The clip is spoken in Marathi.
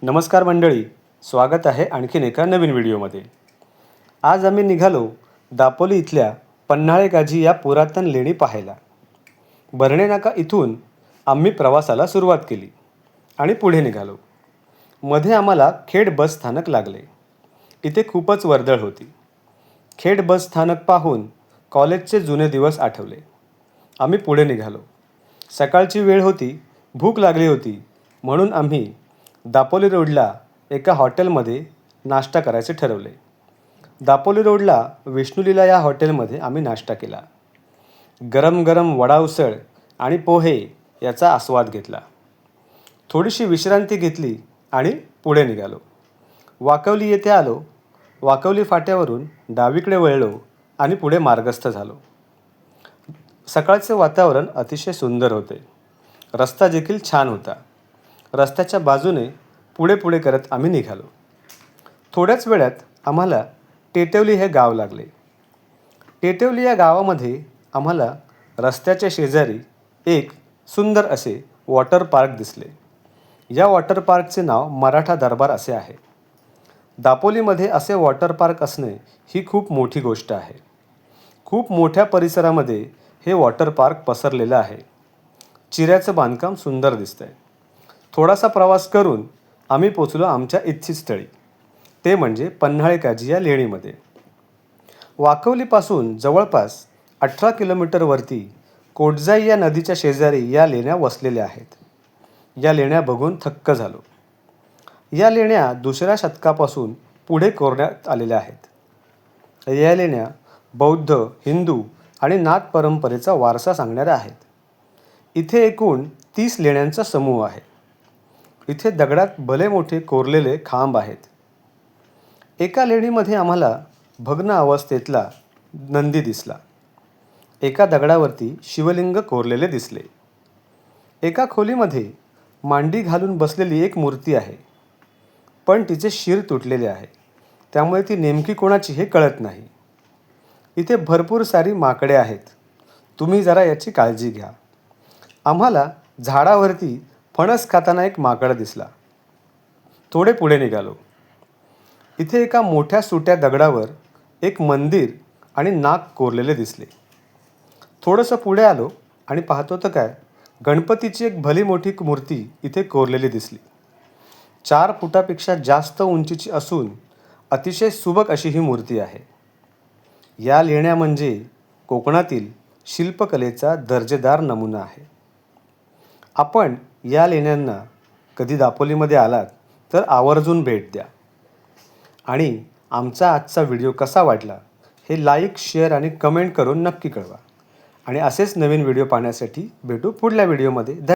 नमस्कार मंडळी, स्वागत आहे आणखीन एका नवीन व्हिडिओमध्ये. आज आम्ही निघालो दापोली इथल्या पन्हाळे काजी या पुरातन लेणी पाहायला. बर्णे नाका इथून आम्ही प्रवासाला सुरुवात केली आणि पुढे निघालो. मध्ये आम्हाला खेड बस स्थानक लागले. इथे खूपच वर्दळ होती. खेड बस स्थानक पाहून कॉलेजचे जुने दिवस आठवले. आम्ही पुढे निघालो. सकाळची वेळ होती, भूक लागली होती, म्हणून आम्ही दापोली रोडला एका हॉटेलमध्ये नाश्ता करायचे ठरवले. दापोली रोडला विष्णुलीला या हॉटेलमध्ये आम्ही नाश्ता केला. गरम गरम वडा उसळ आणि पोहे याचा आस्वाद घेतला. थोडीशी विश्रांती घेतली आणि पुढे निघालो. वाकवली येथे आलो. वाकवली फाट्यावरून डावीकडे वळलो आणि पुढे मार्गस्थ झालो. सकाळचे वातावरण अतिशय सुंदर होते. रस्ता देखील छान होता. रस्त्याच्या बाजूने पुढे पुढे करत आम्ही निघालो. थोड्याच वेळात आम्हाला टेटवली हे गाव लागले. टेटवली या गावामध्ये आम्हाला रस्त्याच्या शेजारी एक सुंदर असे वॉटर पार्क दिसले. या वॉटर पार्कचे नाव मराठा दरबार असे आहे. दापोलीमध्ये असे वॉटर पार्क असणे ही खूप मोठी गोष्ट आहे. खूप मोठ्या परिसरामध्ये हे वॉटर पार्क पसरलेलं आहे. चिऱ्याचं बांधकाम सुंदर दिसतंय. थोडासा प्रवास करून आम्ही पोचलो आमच्या इच्छित स्थळी, ते म्हणजे पन्हाळे काजी या लेणीमध्ये. वाकवलीपासून जवळपास 18 किलोमीटरवरती कोटजाई या नदीच्या शेजारी या लेण्या वसलेल्या आहेत. या लेण्या बघून थक्क झालो. या लेण्या दुसऱ्या शतकापासून पुढे कोरण्यात आलेल्या आहेत. या लेण्या बौद्ध, हिंदू आणि नाथ परंपरेचा वारसा सांगणाऱ्या आहेत. इथे एकूण 30 लेण्यांचा समूह आहे. इथे दगडात भले मोठे कोरलेले खांब आहेत. एका लेणीमध्ये आम्हाला भग्न अवस्थेतला नंदी दिसला. एका दगडावरती शिवलिंग कोरलेले दिसले. एका खोलीमध्ये मांडी घालून बसलेली एक मूर्ती आहे, पण तिचे शिर तुटलेले आहे, त्यामुळे ती नेमकी कोणाची हे कळत नाही. इथे भरपूर सारी माकडे आहेत. तुम्ही जरा याची काळजी घ्या. आम्हाला झाडावरती फणस खाताना एक माकड दिसला. थोडे पुढे निघालो. इथे एका मोठ्या सुट्या दगडावर एक मंदिर आणि नाग कोरलेले दिसले. थोडंसं पुढे आलो आणि पाहतो तर काय, गणपतीची एक भली मोठी मूर्ती इथे कोरलेली दिसली. 4 फुटापेक्षा जास्त उंचीची असून अतिशय सुबक अशी ही मूर्ती आहे. या लेण्या म्हणजे कोकणातील शिल्पकलेचा दर्जेदार नमुना आहे. आपण या लेण्यांना कधी दापोलीमध्ये आलात तर आवर्जून भेट द्या. आणि आमचा आजचा व्हिडिओ कसा वाटला हे लाईक, शेअर आणि कमेंट करून नक्की कळवा. आणि असेच नवीन व्हिडिओ पाहण्यासाठी भेटू पुढल्या व्हिडिओमध्ये.